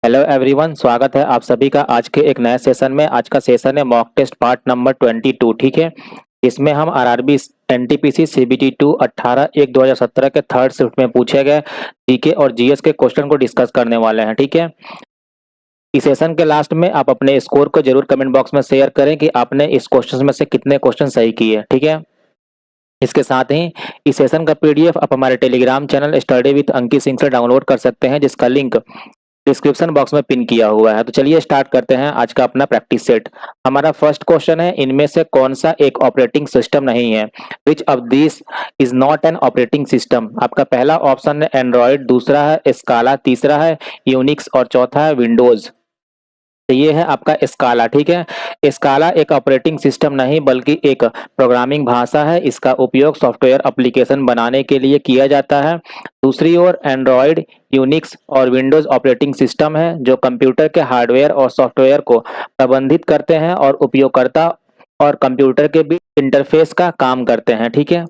Hello everyone, स्वागत है आप सभी का आज के एक नए सेशन में। आज का सेशन है मॉक टेस्ट पार्ट नंबर 22, ठीक है। इसमें हम आरआरबी एनटीपीसी सीबीटी 2 18/1/2017 के थर्ड शिफ्ट में पूछे गए जीके और जीएस के क्वेश्चन को डिस्कस करने वाले हैं, ठीक है। इस सेशन के लास्ट में आप अपने स्कोर को जरूर कमेंट बॉक्स में शेयर करें कि आपने इस क्वेश्चन में से कितने क्वेश्चन सही किए, ठीक है। इसके साथ ही इस सेशन का पीडीएफ आप हमारे Telegram channel study with Ankit Singh से डाउनलोड कर सकते हैं, जिसका लिंक डिस्क्रिप्शन बॉक्स में पिन किया हुआ है। तो चलिए स्टार्ट करते हैं आज का अपना प्रैक्टिस सेट। हमारा फर्स्ट क्वेश्चन है, इनमें से कौन सा एक ऑपरेटिंग सिस्टम नहीं है? Which of this is not an operating system? आपका पहला ऑप्शन है एंड्रॉयड, दूसरा है स्काला, तीसरा है यूनिक्स और चौथा है विंडोज। तो ये है आपका स्काला, ठीक है। स्काला एक ऑपरेटिंग सिस्टम नहीं बल्कि एक प्रोग्रामिंग भाषा है। इसका उपयोग सॉफ्टवेयर एप्लीकेशन बनाने के लिए किया जाता है। दूसरी ओर एंड्रॉयड, यूनिक्स और विंडोज ऑपरेटिंग सिस्टम है जो कंप्यूटर के हार्डवेयर और सॉफ्टवेयर को प्रबंधित करते हैं और उपयोगकर्ता और कंप्यूटर के बीच इंटरफेस का काम करते हैं, ठीक है।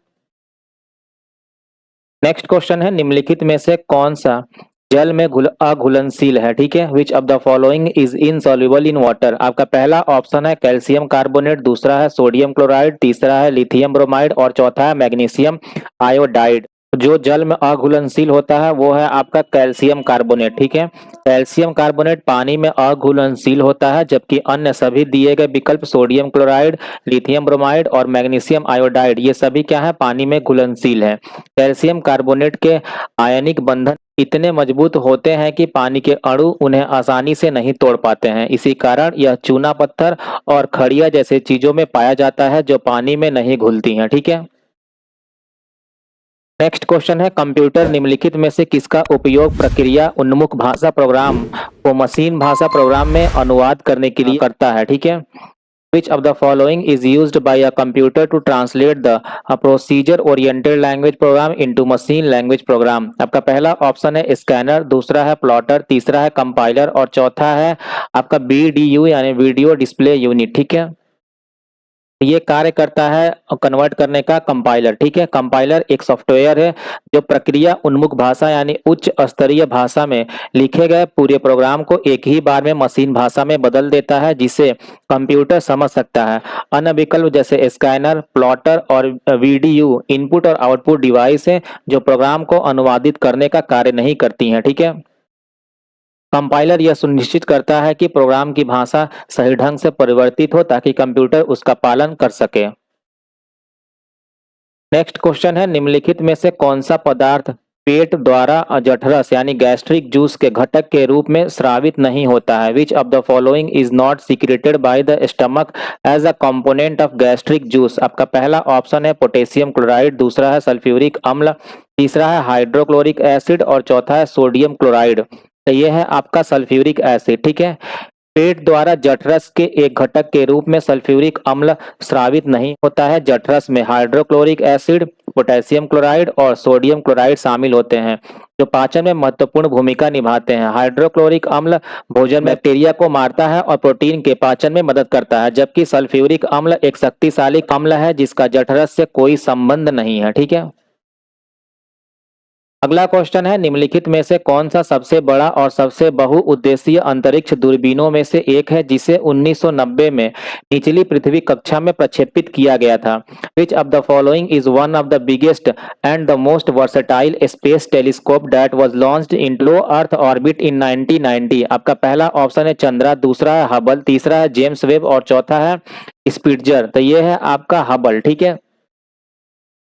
नेक्स्ट क्वेश्चन है, निम्नलिखित में से कौन सा जल में अघुलनशील है? ठीक है। Which of the following is insoluble in water? आपका पहला ऑप्शन है कैल्शियम कार्बोनेट, दूसरा है सोडियम क्लोराइड, तीसरा है लिथियम ब्रोमाइड और चौथा है मैग्नीशियम आयोडाइड। जो जल में अघुलनशील होता है वो है आपका कैल्शियम कार्बोनेट, ठीक है। कैल्शियम कार्बोनेट पानी में अघुलनशील होता है, जबकि अन्य सभी दिए गए विकल्प सोडियम क्लोराइड, लिथियम ब्रोमाइड और मैग्नीशियम आयोडाइड ये सभी क्या है, पानी में घुलनशील है। कैल्शियम कार्बोनेट के आयनिक बंधन इतने मजबूत होते हैं कि पानी के अणु उन्हें आसानी से नहीं तोड़ पाते हैं। इसी कारण यह चूना पत्थर और खड़िया जैसे चीजों में पाया जाता है जो पानी में नहीं घुलती हैं, ठीक है। नेक्स्ट क्वेश्चन है, कंप्यूटर निम्नलिखित में से किसका उपयोग प्रक्रिया उन्मुख भाषा प्रोग्राम को मशीन भाषा प्रोग्राम में अनुवाद करने के लिए करता है? ठीक है। Which of the following is used by a computer to translate the procedure oriented language program into machine language program? आपका पहला ऑप्शन है स्कैनर, दूसरा है प्लॉटर, तीसरा है कंपाइलर और चौथा है आपका बीडीयू यानी वीडियो डिस्प्ले यूनिट, ठीक है। ये कार्य करता है कन्वर्ट करने का कंपाइलर, ठीक है। कंपाइलर एक सॉफ्टवेयर है जो प्रक्रिया उन्मुख भाषा यानी उच्च स्तरीय भाषा में लिखे गए पूरे प्रोग्राम को एक ही बार में मशीन भाषा में बदल देता है, जिसे कंप्यूटर समझ सकता है। अन्य विकल्प जैसे स्कैनर, प्लॉटर और वीडीयू इनपुट और आउटपुट डिवाइस है जो प्रोग्राम को अनुवादित करने का कार्य नहीं करती हैं, ठीक है। कंपाइलर यह सुनिश्चित करता है कि प्रोग्राम की भाषा सही ढंग से परिवर्तित हो ताकि कंप्यूटर उसका पालन कर सके। नेक्स्ट क्वेश्चन है, निम्नलिखित में से कौन सा पदार्थ पेट द्वारा जठरस यानी गैस्ट्रिक जूस के घटक के रूप में स्रावित नहीं होता है? Which of the following is not secreted by the stomach as a component of gastric juice? आपका पहला ऑप्शन है पोटेशियम क्लोराइड, दूसरा है सल्फ्यूरिक अम्ल, तीसरा है हाइड्रोक्लोरिक एसिड और चौथा है सोडियम क्लोराइड। तो ये है आपका सल्फ्यूरिक एसिड, ठीक है। पेट द्वारा जठरस के एक घटक के रूप में सल्फ्यूरिक अम्ल स्रावित नहीं होता है। जठरस में हाइड्रोक्लोरिक एसिड, पोटेशियम क्लोराइड और सोडियम क्लोराइड शामिल होते हैं जो पाचन में महत्वपूर्ण भूमिका निभाते हैं। हाइड्रोक्लोरिक अम्ल भोजन में बैक्टीरिया को मारता है और प्रोटीन के पाचन में मदद करता है, जबकि सल्फ्यूरिक अम्ल एक शक्तिशाली अम्ल है जिसका जठरस से कोई संबंध नहीं है, ठीक है। अगला क्वेश्चन है, निम्नलिखित में से कौन सा सबसे बड़ा और सबसे बहुउद्देशीय अंतरिक्ष दूरबीनों में से एक है जिसे 1990 में निचली पृथ्वी कक्षा में प्रक्षेपित किया गया था? विच of the following is one of the biggest and the most versatile space telescope that was launched in low earth orbit in 1990? आपका पहला ऑप्शन है चंद्रा, दूसरा है हबल, तीसरा है जेम्स वेब और चौथा है स्पिट्जर। तो ये है आपका हबल, ठीक है।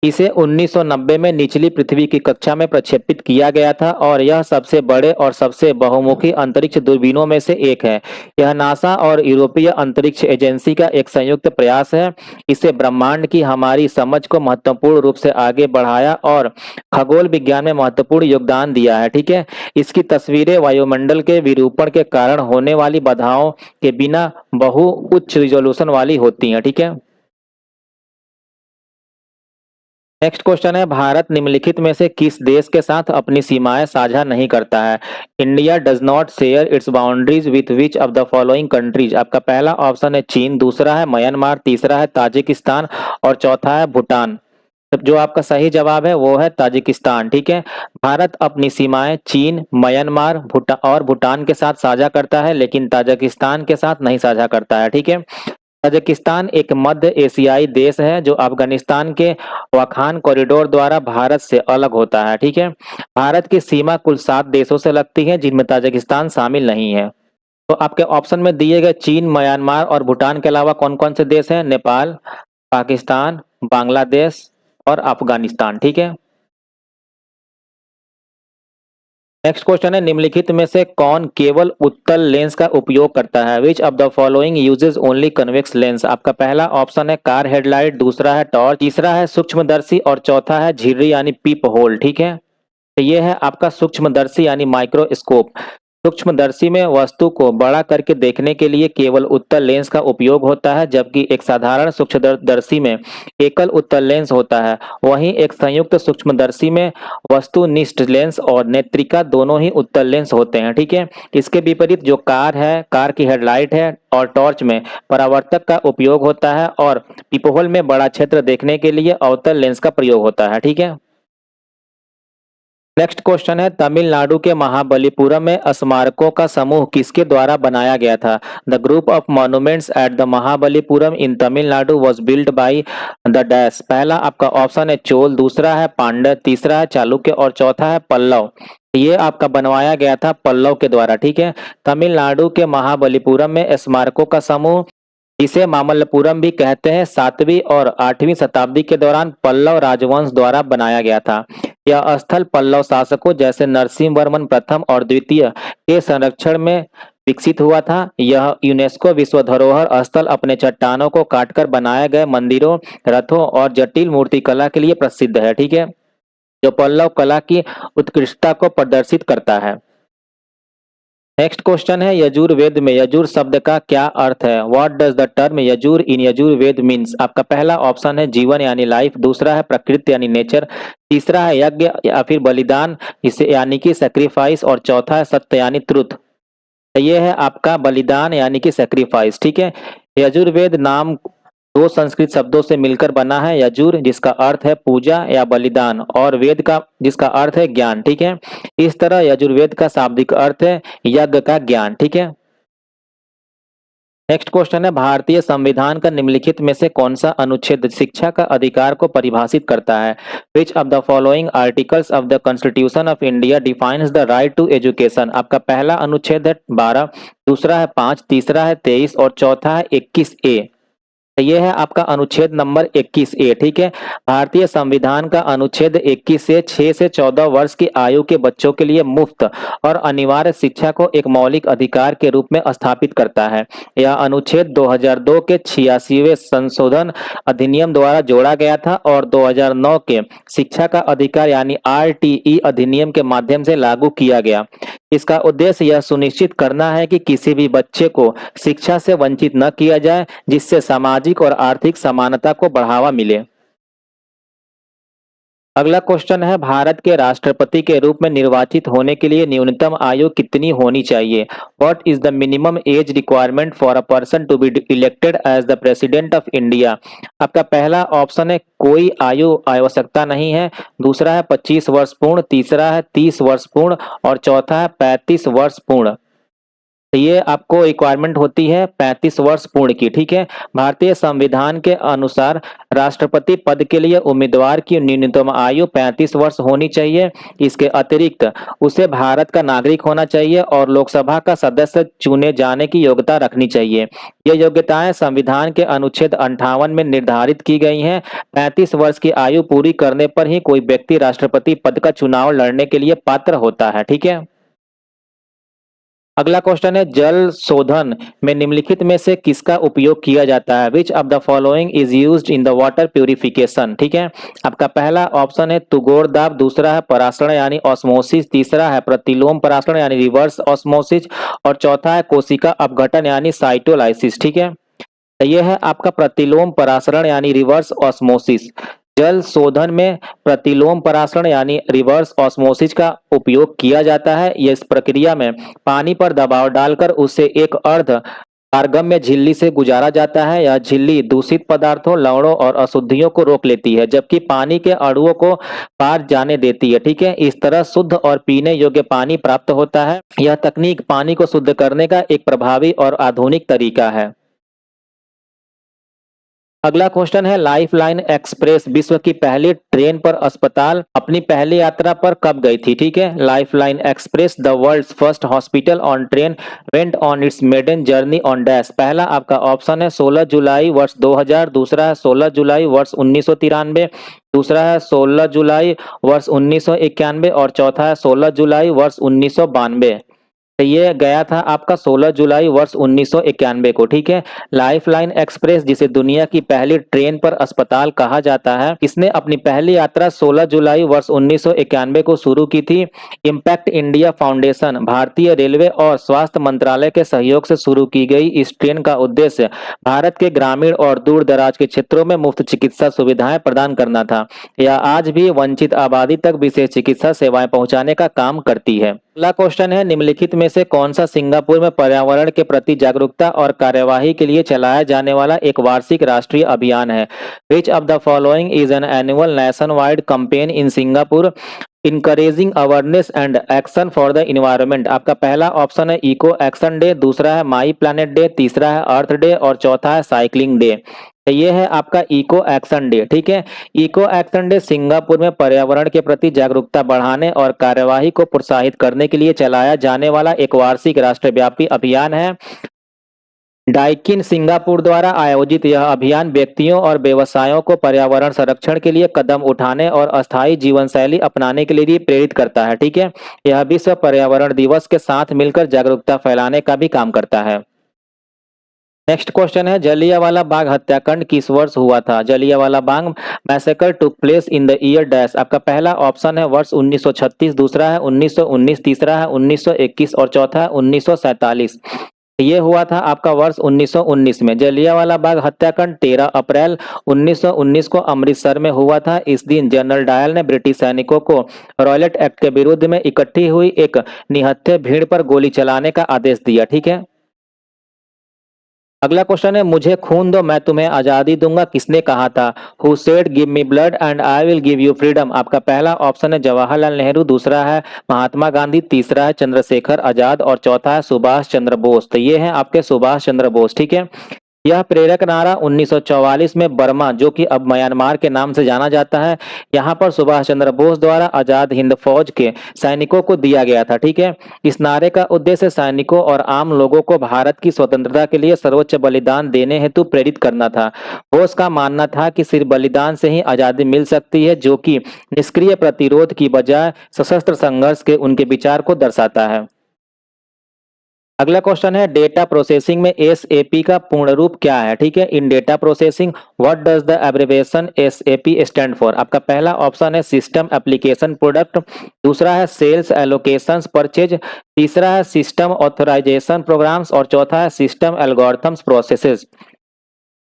इसे 1990 में निचली पृथ्वी की कक्षा में प्रक्षेपित किया गया था और यह सबसे बड़े और सबसे बहुमुखी अंतरिक्ष दूरबीनों में से एक है। यह नासा और यूरोपीय अंतरिक्ष एजेंसी का एक संयुक्त प्रयास है। इसे ब्रह्मांड की हमारी समझ को महत्वपूर्ण रूप से आगे बढ़ाया और खगोल विज्ञान में महत्वपूर्ण योगदान दिया है, ठीक है। इसकी तस्वीरें वायुमंडल के विरूपण के कारण होने वाली बाधाओं के बिना बहु उच्च रिजोल्यूशन वाली होती हैं, ठीक है। नेक्स्ट क्वेश्चन है, भारत निम्नलिखित में से किस देश के साथ अपनी सीमाएं साझा नहीं करता है? India does not share its boundaries with which of the following countries? आपका पहला ऑप्शन है चीन, दूसरा है म्यांमार, तीसरा है ताजिकिस्तान और चौथा है भूटान। तो जो आपका सही जवाब है वो है ताजिकिस्तान, ठीक है। भारत अपनी सीमाएं चीन, म्यांमार, भूटान के साथ साझा करता है, लेकिन ताजिकिस्तान के साथ नहीं साझा करता है, ठीक है। ताजिकिस्तान एक मध्य एशियाई देश है जो अफगानिस्तान के वाखान कॉरिडोर द्वारा भारत से अलग होता है, ठीक है। भारत की सीमा कुल 7 देशों से लगती है, जिनमें ताजिकिस्तान शामिल नहीं है। तो आपके ऑप्शन में दिए गए चीन, म्यांमार और भूटान के अलावा कौन कौन से देश हैं? नेपाल, पाकिस्तान, बांग्लादेश और अफगानिस्तान, ठीक है। नेक्स्ट क्वेश्चन है, निम्नलिखित में से कौन केवल उत्तल लेंस का उपयोग करता है? Which of the following uses only convex lens? आपका पहला ऑप्शन है कार हेडलाइट, दूसरा है टॉर्च, तीसरा है सूक्ष्मदर्शी और चौथा है झिर्री यानी पीप होल, ठीक है। तो ये है आपका सूक्ष्मदर्शी यानी माइक्रोस्कोप। सूक्ष्मदर्शी में वस्तु को बड़ा करके देखने के लिए केवल उत्तल लेंस का उपयोग होता है, जबकि एक साधारण सूक्ष्मदर्शी में एकल उत्तल लेंस होता है। वहीं एक संयुक्त सूक्ष्मदर्शी में वस्तुनिष्ठ लेंस और नेत्रिका दोनों ही उत्तल लेंस होते हैं, ठीक है। इसके विपरीत जो कार है, कार की हेडलाइट है और टॉर्च में परावर्तक का उपयोग होता है और पीपहोल में बड़ा क्षेत्र देखने के लिए अवतल लेंस का प्रयोग होता है, ठीक है। नेक्स्ट क्वेश्चन है, तमिलनाडु के महाबलीपुरम में स्मारकों का समूह किसके द्वारा बनाया गया था? The group of monuments at the Mahabalipuram in Tamil Nadu was build by the dash. पहला आपका ऑप्शन है चोल, दूसरा है पांड्य, तीसरा है चालुक्य और चौथा है पल्लव। ये आपका बनवाया गया था पल्लव के द्वारा, ठीक है। तमिलनाडु के महाबलीपुरम में स्मारकों का समूह, इसे मामल्लपुरम भी कहते हैं, 7वीं और 8वीं शताब्दी के दौरान पल्लव राजवंश द्वारा बनाया गया था। यह स्थल पल्लव शासकों जैसे नरसिंह वर्मन प्रथम और द्वितीय के संरक्षण में विकसित हुआ था। यह यूनेस्को विश्व धरोहर स्थल अपने चट्टानों को काटकर बनाए गए मंदिरों, रथों और जटिल मूर्तिकला के लिए प्रसिद्ध है, ठीक है, जो पल्लव कला की उत्कृष्टता को प्रदर्शित करता है। नेक्स्ट क्वेश्चन है, यजुर्वेद में यजुर शब्द का क्या अर्थ है? What does the term Yajur in Yajurveda means? आपका पहला ऑप्शन है जीवन यानी लाइफ, दूसरा है प्रकृति यानी नेचर, तीसरा है यज्ञ या फिर बलिदान इसे यानी कि सेक्रीफाइस और चौथा है सत्य यानी ट्रुथ। तो ये है आपका बलिदान यानी कि सेक्रीफाइस, ठीक है। यजुर्वेद नाम 2 संस्कृत शब्दों से मिलकर बना है, यजुर जिसका अर्थ है पूजा या बलिदान और वेद का जिसका अर्थ है ज्ञान, ठीक है। इस तरह यजुर्वेद का शाब्दिक अर्थ है यज्ञ का ज्ञान, ठीक है। नेक्स्ट क्वेश्चन है, भारतीय संविधान का निम्नलिखित में से कौन सा अनुच्छेद शिक्षा का अधिकार को परिभाषित करता है? Which of the following articles of the constitution of India defines the right to education? आपका पहला अनुच्छेद है 12, दूसरा है 5, तीसरा है 23 और चौथा है 21A। ये है आपका अनुच्छेद नंबर 21A, ठीक है। भारतीय संविधान का अनुच्छेद 21 से 6 से 14 वर्ष की आयु के बच्चों के लिए मुफ्त और अनिवार्य शिक्षा को एक मौलिक अधिकार के रूप में स्थापित करता है। यह अनुच्छेद 2002 के 86वें संशोधन अधिनियम द्वारा जोड़ा गया था और 2009 के शिक्षा का अधिकार यानी RTE अधिनियम के माध्यम से लागू किया गया। इसका उद्देश्य यह सुनिश्चित करना है कि किसी भी बच्चे को शिक्षा से वंचित न किया जाए, जिससे सामाजिक और आर्थिक समानता को बढ़ावा मिले। अगला क्वेश्चन है, भारत के राष्ट्रपति के रूप में निर्वाचित होने के लिए न्यूनतम आयु कितनी होनी चाहिए? What is the minimum age requirement for a person to be elected as the president of India? आपका पहला ऑप्शन है कोई आयु आवश्यकता नहीं है, दूसरा है 25 वर्ष पूर्ण, तीसरा है 30 वर्ष पूर्ण और चौथा है 35 वर्ष पूर्ण। तो ये आपको रिक्वायरमेंट होती है 35 वर्ष पूर्ण की, ठीक है। भारतीय संविधान के अनुसार राष्ट्रपति पद के लिए उम्मीदवार की न्यूनतम आयु 35 वर्ष होनी चाहिए। इसके अतिरिक्त उसे भारत का नागरिक होना चाहिए और लोकसभा का सदस्य चुने जाने की योग्यता रखनी चाहिए। ये योग्यताएं संविधान के अनुच्छेद 58 में निर्धारित की गई हैं। 35 वर्ष की आयु पूरी करने पर ही कोई व्यक्ति राष्ट्रपति पद का चुनाव लड़ने के लिए पात्र होता है, ठीक है। अगला क्वेश्चन है, जल शोधन में निम्नलिखित में से किसका उपयोग किया जाता है? Which of the following is used in the water purification? ठीक है, आपका पहला ऑप्शन है तुगोर दाब, दूसरा है परासरण यानी ऑस्मोसिस, तीसरा है प्रतिलोम परासरण यानी रिवर्स ऑस्मोसिस और चौथा है कोशिका अपघटन यानी साइटोलाइसिस। ठीक है, तो यह है आपका प्रतिलोम परासरण यानी रिवर्स ऑस्मोसिस। जल शोधन में प्रतिलोम परासरण यानी रिवर्स ऑस्मोसिस का उपयोग किया जाता है। इस प्रक्रिया में पानी पर दबाव डालकर उसे एक अर्ध पारगम्य झिल्ली से गुजारा जाता है। यह झिल्ली दूषित पदार्थों, लवणों और अशुद्धियों को रोक लेती है, जबकि पानी के अणुओं को पार जाने देती है। ठीक है, इस तरह शुद्ध और पीने योग्य पानी प्राप्त होता है। यह तकनीक पानी को शुद्ध करने का एक प्रभावी और आधुनिक तरीका है। अगला क्वेश्चन है, लाइफ लाइन एक्सप्रेस विश्व की पहली ट्रेन पर अस्पताल अपनी पहली यात्रा पर कब गई थी? ठीक है, Lifeline Express the world's first hospital on train went on its maiden journey on dash. पहला आपका ऑप्शन है 16 जुलाई वर्ष 2000, दूसरा है 16 जुलाई वर्ष 1993, दूसरा है 16 जुलाई वर्ष 1991 और चौथा है 16 जुलाई वर्ष 1992। तो ये गया था आपका 16 जुलाई वर्ष 1991 को। ठीक है, लाइफ लाइन एक्सप्रेस, जिसे दुनिया की पहली ट्रेन पर अस्पताल कहा जाता है, इसने अपनी पहली यात्रा 16 जुलाई वर्ष 1991 को शुरू की थी। इम्पैक्ट इंडिया फाउंडेशन, भारतीय रेलवे और स्वास्थ्य मंत्रालय के सहयोग से शुरू की गई इस ट्रेन का उद्देश्य भारत के ग्रामीण और दूर दराज के क्षेत्रों में मुफ्त चिकित्सा सुविधाएं प्रदान करना था। यह आज भी वंचित आबादी तक विशेष चिकित्सा सेवाएं पहुंचाने का काम करती है। अगला क्वेश्चन है, निम्नलिखित में से कौन सा सिंगापुर में पर्यावरण के प्रति जागरूकता और कार्यवाही के लिए चलाया जाने वाला एक वार्षिक राष्ट्रीय अभियान है? Which of the following is an annual nation wide campaign in Singapore encouraging awareness and action for the environment? आपका पहला ऑप्शन है इको एक्शन डे, दूसरा है माई प्लैनेट डे, तीसरा है अर्थ डे और चौथा है साइकिलिंग डे। तो ये है आपका इको एक्शन डे। ठीक है, इको एक्शन डे सिंगापुर में पर्यावरण के प्रति जागरूकता बढ़ाने और कार्यवाही को प्रोत्साहित करने के लिए चलाया जाने वाला एक वार्षिक राष्ट्रव्यापी अभियान है। डाइकिन सिंगापुर द्वारा आयोजित यह अभियान व्यक्तियों और व्यवसायों को पर्यावरण संरक्षण के लिए कदम उठाने और अस्थायी जीवन शैली अपनाने के लिए भी प्रेरित करता है। ठीक है, यह विश्व पर्यावरण दिवस के साथ मिलकर जागरूकता फैलाने का भी काम करता है। नेक्स्ट क्वेश्चन है, जलियांवाला बाग हत्याकांड किस वर्ष हुआ था? Jallianwala Bagh massacre took place in the year dash. आपका पहला ऑप्शन है वर्ष 1936, दूसरा है 1919, तीसरा है 1921 और चौथा है 1947। ये हुआ था आपका वर्ष 1919 में। जलियांवाला बाग हत्याकांड 13 अप्रैल 1919 को अमृतसर में हुआ था। इस दिन जनरल डायल ने ब्रिटिश सैनिकों को रॉयलेट एक्ट के विरुद्ध में इकट्ठी हुई एक निहत्थे भीड़ पर गोली चलाने का आदेश दिया। ठीक है, अगला क्वेश्चन है, मुझे खून दो मैं तुम्हें आजादी दूंगा किसने कहा था? Who said give me blood and I will give you freedom? आपका पहला ऑप्शन है जवाहरलाल नेहरू, दूसरा है महात्मा गांधी, तीसरा है चंद्रशेखर आजाद और चौथा है सुभाष चंद्र बोस। तो ये है आपके सुभाष चंद्र बोस। ठीक है, यह प्रेरक नारा 1944 में बर्मा, जो कि अब म्यांमार के नाम से जाना जाता है, यहाँ पर सुभाष चंद्र बोस द्वारा आजाद हिंद फौज के सैनिकों को दिया गया था। ठीक है, इस नारे का उद्देश्य सैनिकों और आम लोगों को भारत की स्वतंत्रता के लिए सर्वोच्च बलिदान देने हेतु प्रेरित करना था। बोस का मानना था कि सिर्फ बलिदान से ही आजादी मिल सकती है, जो कि निष्क्रिय प्रतिरोध की बजाय सशस्त्र संघर्ष के उनके विचार को दर्शाता है। अगला क्वेश्चन है, डेटा प्रोसेसिंग में एसएपी का पूर्ण रूप क्या है? ठीक है, in data processing what does the abbreviation SAP stand for? आपका पहला ऑप्शन है सिस्टम एप्लीकेशन प्रोडक्ट, दूसरा है सेल्स एलोकेशंस परचेज, तीसरा है सिस्टम ऑथराइजेशन प्रोग्राम्स और चौथा है सिस्टम एल्गोरिथम्स प्रोसेसेस।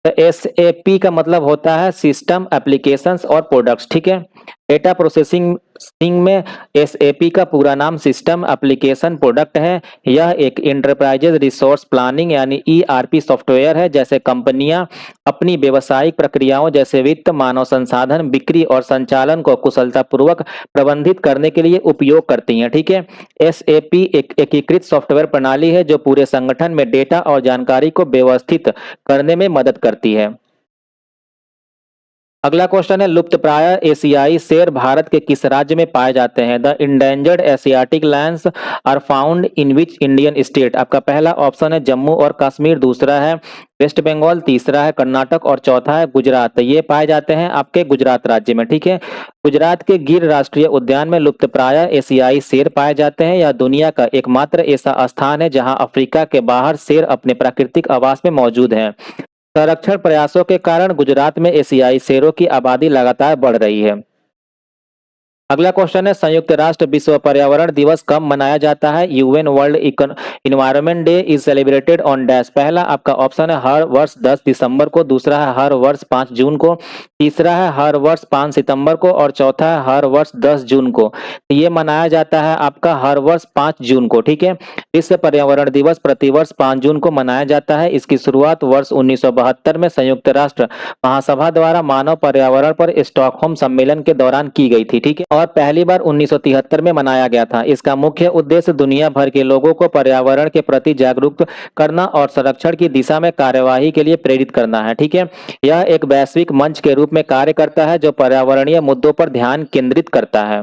तो एसएपी का मतलब होता है सिस्टम एप्लीकेशंस और प्रोडक्ट्स। ठीक है, डेटा प्रोसेसिंग में एसएपी का पूरा नाम सिस्टम एप्लीकेशन प्रोडक्ट है। यह एक इंटरप्राइजेज रिसोर्स प्लानिंग यानी ईआरपी सॉफ्टवेयर है, जैसे कंपनियां अपनी व्यावसायिक प्रक्रियाओं जैसे वित्त, मानव संसाधन, बिक्री और संचालन को कुशलतापूर्वक प्रबंधित करने के लिए उपयोग करती हैं। ठीक है, एसएपी एक एकीकृत सॉफ्टवेयर प्रणाली है जो पूरे संगठन में डेटा और जानकारी को व्यवस्थित करने में मदद करती है। अगला क्वेश्चन है, लुप्तप्राय एशियाई शेर भारत के किस राज्य में पाए जाते हैं? The endangered Asiatic lions are found in which Indian state? आपका पहला ऑप्शन है जम्मू और कश्मीर, दूसरा है वेस्ट बंगाल, तीसरा है कर्नाटक और चौथा है गुजरात। ये पाए जाते हैं आपके गुजरात राज्य में। ठीक है, गुजरात के गिर राष्ट्रीय उद्यान में लुप्तप्राय एशियाई शेर पाए जाते हैं। यह दुनिया का एकमात्र ऐसा स्थान है जहां अफ्रीका के बाहर शेर अपने प्राकृतिक आवास में मौजूद हैं। संरक्षण प्रयासों के कारण गुजरात में एशियाई शेरों की आबादी लगातार बढ़ रही है। अगला क्वेश्चन है संयुक्त राष्ट्र विश्व पर्यावरण दिवस कब मनाया जाता है? UN world environment day is celebrated on dash. पहला आपका ऑप्शन है हर वर्ष 10 दिसंबर को, दूसरा है हर वर्ष 5 जून को, तीसरा है हर वर्ष 5 सितंबर को और चौथा है हर वर्ष 10 जून को। तो ये मनाया जाता है आपका हर वर्ष 5 जून को, ठीक है। विश्व पर्यावरण दिवस प्रतिवर्ष 5 जून को मनाया जाता है। इसकी शुरुआत वर्ष 1972 में संयुक्त राष्ट्र महासभा द्वारा मानव पर्यावरण पर स्टॉकहोम सम्मेलन के दौरान की गई थी, ठीक है, और पहली बार 1973 में मनाया गया था। इसका मुख्य उद्देश्य दुनिया भर के लोगों को पर्यावरण के प्रति जागरूक करना और संरक्षण की दिशा में कार्यवाही के लिए प्रेरित करना है, ठीक है। यह एक वैश्विक मंच के रूप में कार्य करता है जो पर्यावरणीय मुद्दों पर ध्यान केंद्रित करता है।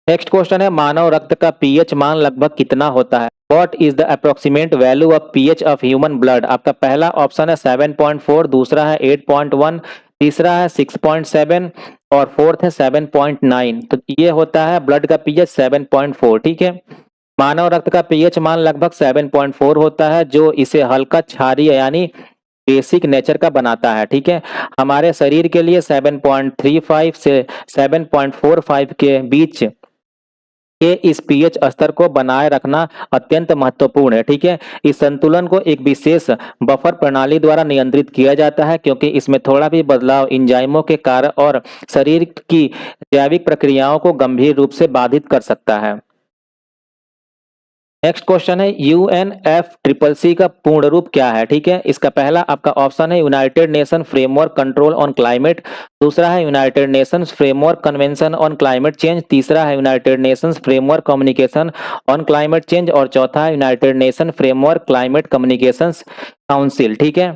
नेक्स्ट क्वेश्चन है मानव रक्त का पीएच मान लगभग कितना होता है? What is the approximate value of pH of human blood? आपका पहला ऑप्शन है 7.4, दूसरा है 8.1, तीसरा है 6.7 और फोर्थ है 7.9। तो ये होता है ब्लड का पीएच 7.4, ठीक है। मानव रक्त का पीएच मान लगभग 7.4 होता है जो इसे हल्का क्षारीय यानी बेसिक नेचर का बनाता है, ठीक है। हमारे शरीर के लिए 7.35 से 7.45 के बीच के इस पीएच स्तर को बनाए रखना अत्यंत महत्वपूर्ण है, ठीक है। इस संतुलन को एक विशेष बफर प्रणाली द्वारा नियंत्रित किया जाता है क्योंकि इसमें थोड़ा भी बदलाव एंजाइमों के कारण और शरीर की जैविक प्रक्रियाओं को गंभीर रूप से बाधित कर सकता है। नेक्स्ट क्वेश्चन है यूएनएफसीसीसी का पूर्ण रूप क्या है, ठीक है। इसका पहला आपका ऑप्शन है United nation framework control on climate, दूसरा है United Nations framework convention on climate change, तीसरा है United Nations framework communication on climate change और चौथा है United nation framework climate communications council, ठीक है।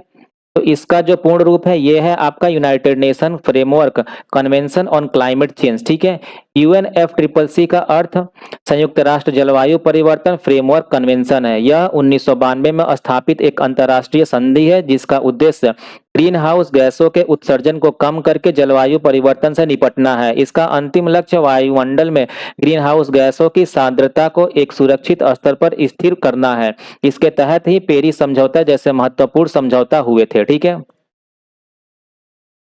तो इसका जो पूर्ण रूप है ये है आपका United nation framework convention on climate change, ठीक है। यूएनएफसीसीसी का अर्थ संयुक्त राष्ट्र जलवायु परिवर्तन फ्रेमवर्क कन्वेंशन है। यह 1992 में स्थापित एक अंतर्राष्ट्रीय संधि है जिसका उद्देश्य ग्रीन हाउस गैसों के उत्सर्जन को कम करके जलवायु परिवर्तन से निपटना है। इसका अंतिम लक्ष्य वायुमंडल में ग्रीन हाउस गैसों की सांद्रता को एक सुरक्षित स्तर पर स्थिर करना है। इसके तहत ही पेरिस समझौता जैसे महत्वपूर्ण समझौता हुए थे, ठीक है।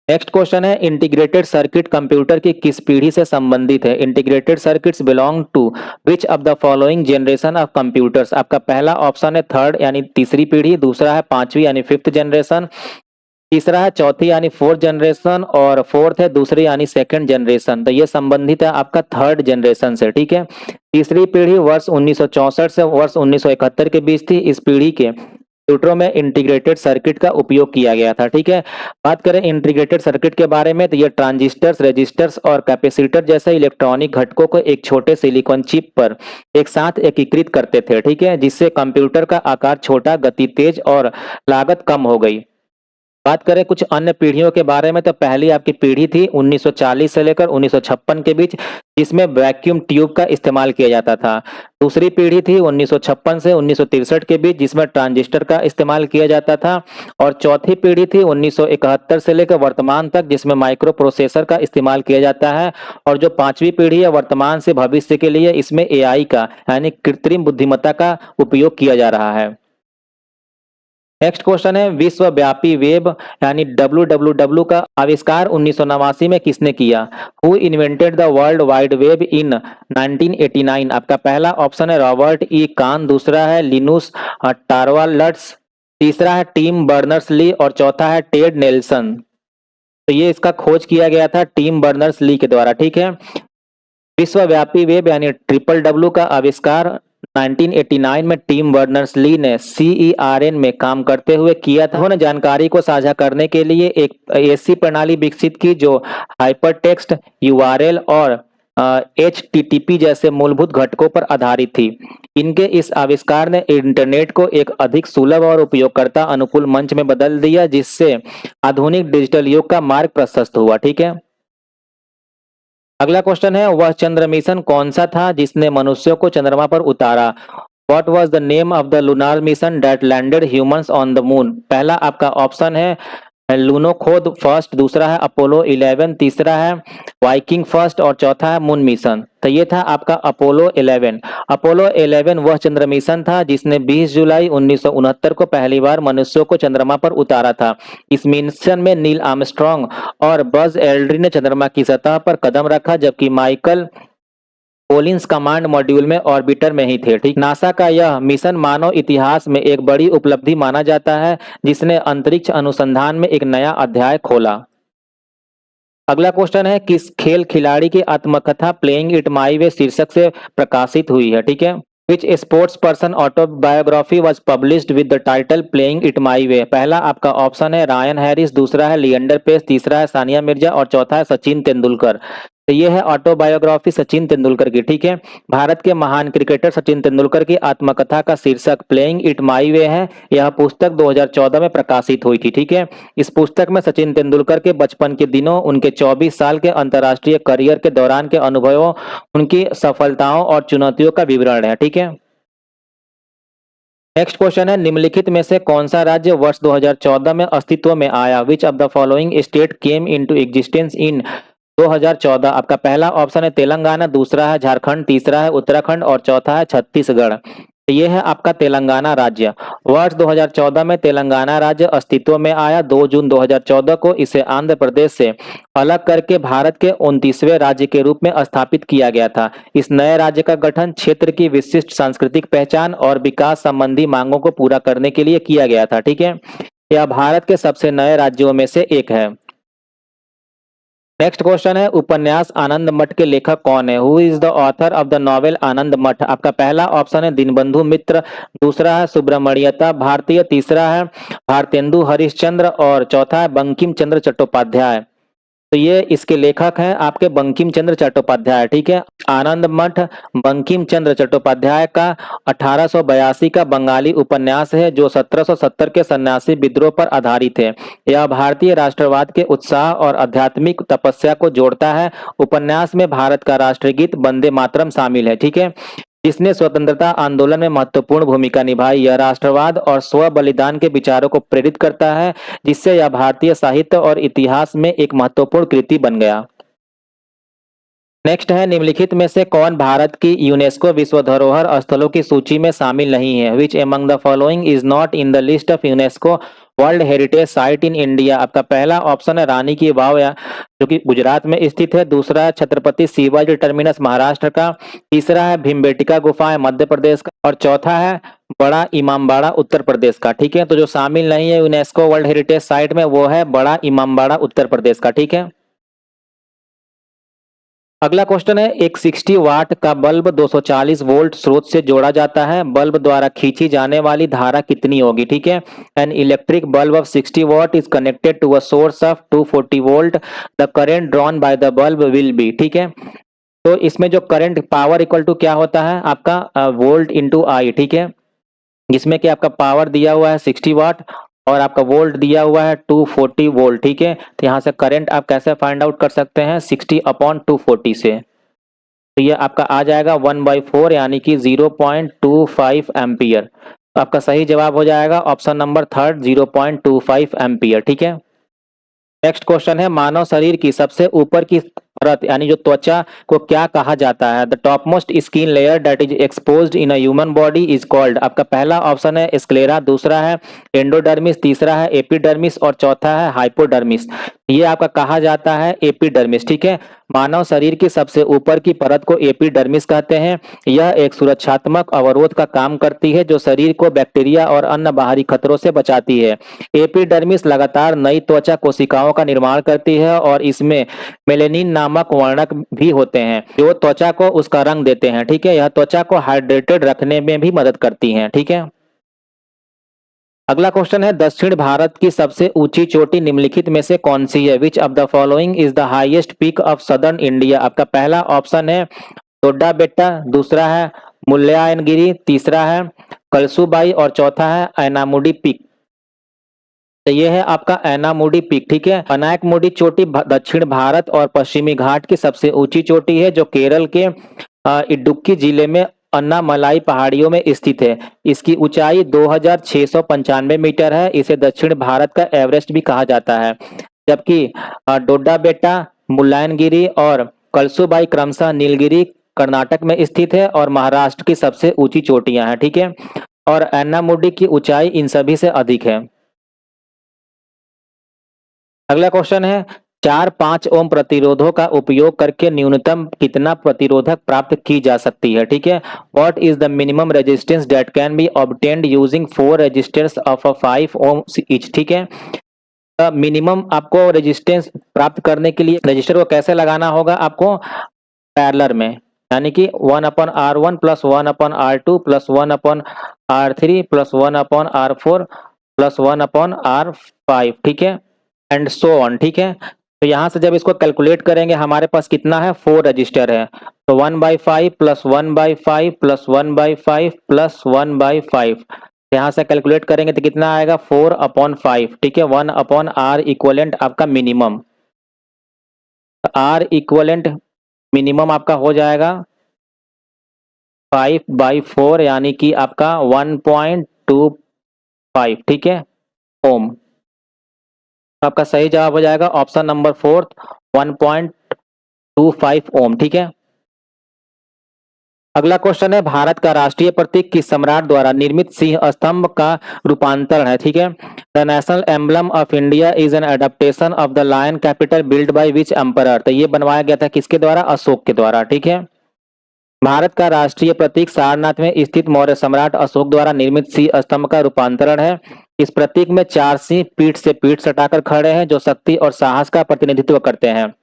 नेक्स्ट क्वेश्चन है इंटीग्रेटेड सर्किट कंप्यूटर की किस पीढ़ी से संबंधित है? Integrated circuits belong to which of the following generation of computers? आपका पहला ऑप्शन है थर्ड यानी तीसरी पीढ़ी, दूसरा है पांचवी यानी फिफ्थ जनरेशन, तीसरा है चौथी यानी फोर्थ जनरेशन और फोर्थ है दूसरी यानी सेकंड जनरेशन। तो ये संबंधित है आपका थर्ड जनरेशन से, ठीक है। तीसरी पीढ़ी वर्ष 1964 से वर्ष 1971 के बीच थी। इस पीढ़ी के कंप्यूटरों में इंटीग्रेटेड सर्किट का उपयोग किया गया था, ठीक है। बात करें इंटीग्रेटेड सर्किट के बारे में तो ये ट्रांजिस्टर्स, रेजिस्टर्स और कैपेसिटर जैसे इलेक्ट्रॉनिक घटकों को एक छोटे सिलिकॉन चिप पर एक साथ एकीकृत करते थे, ठीक है, जिससे कंप्यूटर का आकार छोटा, गति तेज और लागत कम हो गई। बात करें कुछ अन्य पीढ़ियों के बारे में तो पहली आपकी पीढ़ी थी 1940 से लेकर 1956 के बीच जिसमें वैक्यूम ट्यूब का इस्तेमाल किया जाता था। दूसरी पीढ़ी थी 1956 से 1963 के बीच जिसमें ट्रांजिस्टर का इस्तेमाल किया जाता था और चौथी पीढ़ी थी 1971 से लेकर वर्तमान तक जिसमें माइक्रो प्रोसेसर का इस्तेमाल किया जाता है और जो पांचवी पीढ़ी है वर्तमान से भविष्य के लिए इसमें एआई का यानी कृत्रिम बुद्धिमत्ता का उपयोग किया जा रहा है। नेक्स्ट क्वेश्चन है विश्वव्यापी वेब यानी WWW का आविष्कार 1989 में किसने किया? Who invented the world wide web in 1989? आपका पहला ऑप्शन है रॉबर्ट ई कान, दूसरा है लिनुस टॉरवाल्ड्स, तीसरा है टिम बर्नर्स-ली और चौथा है टेड नेल्सन। तो ये इसका खोज किया गया था टिम बर्नर्स-ली के द्वारा, ठीक है। विश्वव्यापी वेब यानी WWW का आविष्कार 1989 में टिम बर्नर्स-ली ने CERN में काम करते हुए किया था। उन्होंने जानकारी को साझा करने के लिए एक ऐसी प्रणाली विकसित की जो हाइपरटेक्स्ट, URL और HTTP जैसे मूलभूत घटकों पर आधारित थी। इनके इस आविष्कार ने इंटरनेट को एक अधिक सुलभ और उपयोगकर्ता अनुकूल मंच में बदल दिया जिससे आधुनिक डिजिटल युग का मार्ग प्रशस्त हुआ, ठीक है। अगला क्वेश्चन है वह चंद्र मिशन कौन सा था जिसने मनुष्यों को चंद्रमा पर उतारा? What was the name of the lunar mission that landed humans on the moon? पहला आपका ऑप्शन है लूनोखोद फर्स्ट, दूसरा है अपोलो 11, तीसरा है वाइकिंग फर्स्ट और चौथा है मून मिशन। तो ये था आपका अपोलो 11। अपोलो 11 वह चंद्र मिशन था जिसने 20 जुलाई 1969 को पहली बार मनुष्यों को चंद्रमा पर उतारा था। इस मिशन में नील आर्मस्ट्रांग और बज एल्ड्रिन ने चंद्रमा की सतह पर कदम रखा, जबकि माइकल कोलिंस कमांड मॉड्यूल में ऑर्बिटर में ही थे। ठीक, नासा का यह मिशन मानव इतिहास में एक बड़ी उपलब्धि माना जाता है, जिसने अंतरिक्ष अनुसंधान में एक नया अध्याय खोला। अगला क्वेश्चन है, किस खेल खिलाड़ी की आत्मकथा प्लेइंग इट माई वे शीर्षक से प्रकाशित हुई है? ठीक है, which sports person autobiography was published with the title playing it my way? पहला आपका ऑप्शन है रायन हैरिस, दूसरा है लिएंडर पेस, तीसरा है सानिया मिर्जा और चौथा है सचिन तेंदुलकर। तो ये है ऑटोबायोग्राफी सचिन तेंदुलकर की। ठीक है, भारत के महान क्रिकेटर सचिन तेंदुलकर की आत्मकथा का शीर्षक प्लेइंग इट माई वे है। यह पुस्तक 2014 में प्रकाशित हुई थी। ठीक है, इस पुस्तक में सचिन तेंदुलकर के बचपन के दिनों, उनके 24 साल के अंतर्राष्ट्रीय करियर के दौरान के अनुभवों, उनकी सफलताओं और चुनौतियों का विवरण है। ठीक है, नेक्स्ट क्वेश्चन है, निम्नलिखित में से कौन सा राज्य वर्ष 2014 में अस्तित्व में आया? विच of the following state came into existence in 2014? आपका पहला ऑप्शन है तेलंगाना, दूसरा है झारखंड, तीसरा है उत्तराखंड और चौथा है छत्तीसगढ़। तो ये है आपका तेलंगाना राज्य। वर्ष 2014 में तेलंगाना राज्य अस्तित्व में आया। 2 जून 2014 को इसे आंध्र प्रदेश से अलग करके भारत के 29वें राज्य के रूप में स्थापित किया गया था। इस नए राज्य का गठन क्षेत्र की विशिष्ट सांस्कृतिक पहचान और विकास संबंधी मांगों को पूरा करने के लिए किया गया था। ठीक है, यह भारत के सबसे नए राज्यों में से एक है। नेक्स्ट क्वेश्चन है, उपन्यास आनंद मठ के लेखक कौन है? Who is the author of the novel Anand Math? आपका पहला ऑप्शन है दीनबंधु मित्र, दूसरा है सुब्रमण्यता भारतीय, तीसरा है भारतेंदु हरिश्चंद्र और चौथा है बंकिम चंद्र चट्टोपाध्याय। तो ये इसके लेखक हैं आपके बंकिम चंद्र चट्टोपाध्याय। ठीक है, आनंद मठ बंकिम चंद्र चट्टोपाध्याय का 1882 का बंगाली उपन्यास है, जो 1770 के सन्यासी विद्रोह पर आधारित है। यह भारतीय राष्ट्रवाद के उत्साह और आध्यात्मिक तपस्या को जोड़ता है। उपन्यास में भारत का राष्ट्रगीत वंदे मातरम शामिल है। ठीक है, जिसने स्वतंत्रता आंदोलन में महत्वपूर्ण भूमिका निभाई। यह राष्ट्रवाद और स्व बलिदान के विचारों को प्रेरित करता है, जिससे यह भारतीय साहित्य और इतिहास में एक महत्वपूर्ण कृति बन गया। नेक्स्ट है, निम्नलिखित में से कौन भारत की यूनेस्को विश्व धरोहर स्थलों की सूची में शामिल नहीं है? Which among the following is not in the list of UNESCO world heritage site in India? आपका पहला ऑप्शन है रानी की वाव, जो कि गुजरात में स्थित है, दूसरा है छत्रपति शिवाजी टर्मिनस महाराष्ट्र का, तीसरा है भीमबेटका गुफाएं मध्य प्रदेश का और चौथा है बड़ा इमामबाड़ा उत्तर प्रदेश का। ठीक है, तो जो शामिल नहीं है यूनेस्को वर्ल्ड हेरिटेज साइट में वो है बड़ा इमामबाड़ा उत्तर प्रदेश का। ठीक है, अगला क्वेश्चन है, एक 60 वाट का बल्ब 240 वोल्ट स्रोत से जोड़ा जाता है। बल्ब द्वारा खींची जाने वाली धारा कितनी होगी? ठीक है, an electric bulb of 60 watt is connected to a source of 240 volt, the current drawn by the bulb will be. ठीक है, तो इसमें जो करंट पावर इक्वल टू क्या होता है आपका वोल्ट इंटू आई। ठीक है, जिसमें कि आपका पावर दिया हुआ है 60 वाट और आपका वोल्ट दिया हुआ है 240 वोल्ट। ठीक है, तो यहाँ से करंट आप कैसे फाइंड आउट कर सकते हैं? 60/240 से। तो ये आपका आ जाएगा 1/4 यानी कि 0.25 एम्पियर। तो आपका सही जवाब हो जाएगा ऑप्शन नंबर थर्ड 0.25 एम्पियर। ठीक है, नेक्स्ट क्वेश्चन है, मानव शरीर की सबसे ऊपर की परत यानी जो त्वचा को क्या कहा जाता है? The top most skin layer that is exposed in a human body is called? आपका पहला ऑप्शन है स्क्लेरा, दूसरा है एंडोडर्मिस, तीसरा है एपिडर्मिस और चौथा है हाइपोडर्मिस। ये आपका कहा जाता है एपिडर्मिस। ठीक है, मानव शरीर की सबसे ऊपर की परत को एपिडर्मिस कहते हैं। यह एक सुरक्षात्मक अवरोध का काम करती है जो शरीर को बैक्टीरिया और अन्य बाहरी खतरों से बचाती है। एपिडर्मिस लगातार नई त्वचा कोशिकाओं का निर्माण करती है और इसमें मेलेनिन नामक वर्णक भी होते हैं जो त्वचा को उसका रंग देते हैं। ठीक है, यह त्वचा को हाइड्रेटेड रखने में भी मदद करती हैं। ठीक है, अगला क्वेश्चन है, दक्षिण भारत की सबसे ऊंची चोटी निम्नलिखित में से कौन सी है? Which of the following is the highest peak of southern India? आपका पहला ऑप्शन है टोड्डा बेट्टा, दूसरा है मुल्लायनगिरी, तीसरा है कलसूबाई और चौथा है एनामुडी पीक। तो ये है आपका एनामुडी पीक। ठीक है, अनायकमुडी चोटी दक्षिण भारत और पश्चिमी घाट की सबसे ऊंची चोटी है जो केरल के इडुक्की जिले में अन्नामलाई पहाड़ियों में स्थित है। इसकी ऊंचाई 2695 मीटर है। इसे दक्षिण भारत का एवरेस्ट भी कहा जाता है। जबकि डोडा बेट्टा, मुल्लायनगिरी और कलसुबाई क्रमशः नीलगिरी कर्नाटक में स्थित है और महाराष्ट्र की सबसे ऊंची चोटियां हैं, ठीक है। और एन्नामुडी की ऊंचाई इन सभी से अधिक है। अगला क्वेश्चन है 4-5 ओम प्रतिरोधों का उपयोग करके न्यूनतम कितना प्रतिरोधक प्राप्त की जा सकती है, ठीक है। What is the minimum resistance that can be obtained using 4 resistors of 5 ohm each, ठीक है। मिनिमम आपको रेजिस्टेंस प्राप्त करने के लिए रजिस्टर को कैसे लगाना होगा, आपको पैरेलल में, यानी कि 1/R1 plus 1/R2 plus 1/R3 plus 1/R4 plus 1/R5, ठीक है, एंड सो ऑन, ठीक है। तो यहाँ से जब इसको कैलकुलेट करेंगे हमारे पास कितना है, 4 रजिस्टर है। तो 1/5 प्लस 1/5 प्लस 1/5 प्लस 1/5, यहाँ से कैलकुलेट करेंगे तो कितना आएगा 4/5, ठीक है। 1/R इक्वलेंट आपका मिनिमम, R इक्वलेंट मिनिमम आपका हो जाएगा 5/4 यानी कि आपका 1.25, ठीक है, ओम। आपका सही जवाब हो जाएगा ऑप्शन नंबर 4, 1.25 ओम, ठीक है। अगला क्वेश्चन है भारत का राष्ट्रीय प्रतीक किस सम्राट द्वारा निर्मित सिंह स्तंभ का रूपांतरण है, ठीक है। The national emblem of India is an adaptation of the lion capital build by which emperor. तो ये बनवाया गया था किसके द्वारा, अशोक के द्वारा, ठीक है। भारत का राष्ट्रीय प्रतीक सारनाथ में स्थित मौर्य सम्राट अशोक द्वारा निर्मित सिंह स्तंभ का रूपांतरण है। इस प्रतीक में 4 सिंह पीठ से पीठ सटाकर खड़े हैं जो शक्ति और साहस का प्रतिनिधित्व करते हैं।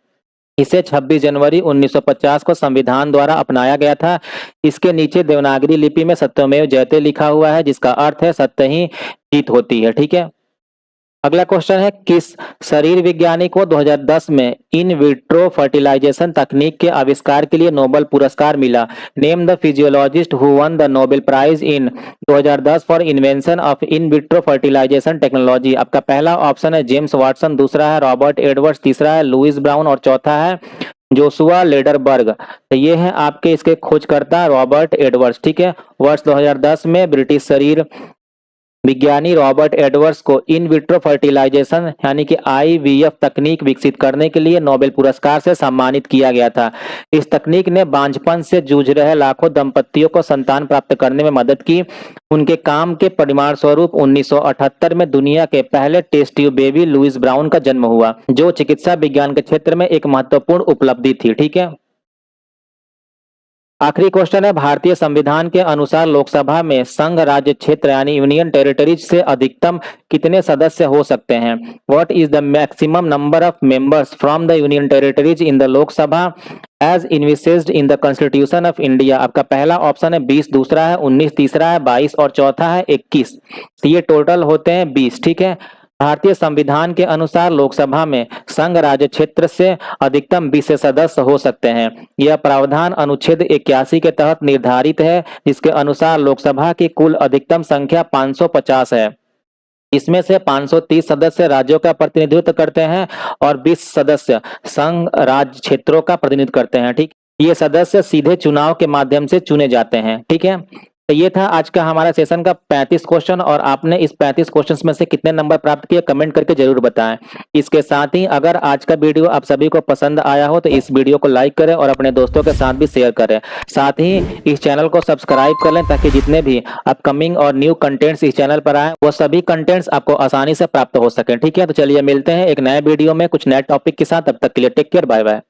इसे 26 जनवरी 1950 को संविधान द्वारा अपनाया गया था। इसके नीचे देवनागरी लिपि में सत्यमेव जयते लिखा हुआ है जिसका अर्थ है सत्य ही जीत होती है, ठीक है। अगला क्वेश्चन है किस शरीर विज्ञानी को 2010 में इन विट्रो फर्टिलाइजेशन तकनीक के आविष्कार के लिए नोबेल पुरस्कार मिला। Name the physiologist who won the Nobel prize in 2010 for invention of in vitro fertilization technology. आपका पहला ऑप्शन है जेम्स वाटसन, दूसरा है रॉबर्ट एडवर्ड्स, तीसरा है लुइस ब्राउन और चौथा है जोशुआ लेडरबर्ग। तो ये है आपके इसके खोजकर्ता रॉबर्ट एडवर्ड्स, ठीक है। वर्ष 2010 में ब्रिटिश शरीर विज्ञानी रॉबर्ट एडवर्ड्स को इन विट्रो फर्टिलाइजेशन यानी कि IVF तकनीक विकसित करने के लिए नोबेल पुरस्कार से सम्मानित किया गया था। इस तकनीक ने बांझपन से जूझ रहे लाखों दंपतियों को संतान प्राप्त करने में मदद की। उनके काम के परिणाम स्वरूप 1978 में दुनिया के पहले test tube baby Louise Brown का जन्म हुआ, जो चिकित्सा विज्ञान के क्षेत्र में एक महत्वपूर्ण उपलब्धि थी, ठीक है। आखिरी क्वेश्चन है भारतीय संविधान के अनुसार लोकसभा में संघ राज्य क्षेत्र यानी यूनियन टेरिटरीज से अधिकतम कितने सदस्य हो सकते हैं। What is the maximum number of members from the union territories in the Lok Sabha as envisaged in the constitution of India. आपका पहला ऑप्शन है 20, दूसरा है 19, तीसरा है 22 और चौथा है 21। तो ये टोटल होते हैं 20, ठीक है। भारतीय संविधान के अनुसार लोकसभा में संघ राज्य क्षेत्र से अधिकतम 20 सदस्य हो सकते हैं। यह प्रावधान अनुच्छेद 81 के तहत निर्धारित है जिसके अनुसार लोकसभा की कुल अधिकतम संख्या 550 है। इसमें से 530 सदस्य राज्यों का प्रतिनिधित्व करते हैं और 20 सदस्य संघ राज्य क्षेत्रों का प्रतिनिधित्व करते हैं, ठीक। ये सदस्य सीधे चुनाव के माध्यम से चुने जाते हैं, ठीक है। तो ये था आज का हमारा सेशन का 35 क्वेश्चन और आपने इस 35 क्वेश्चंस में से कितने नंबर प्राप्त किए कमेंट करके जरूर बताएं। इसके साथ ही अगर आज का वीडियो आप सभी को पसंद आया हो तो इस वीडियो को लाइक करें और अपने दोस्तों के साथ भी शेयर करें। साथ ही इस चैनल को सब्सक्राइब कर लें ताकि जितने भी अपकमिंग और न्यू कंटेंट्स इस चैनल पर आए वो सभी कंटेंट्स आपको आसानी से प्राप्त हो सके, ठीक है। तो चलिए मिलते हैं एक नए वीडियो में कुछ नए टॉपिक के साथ, तब तक के लिए टेक केयर, बाय बाय।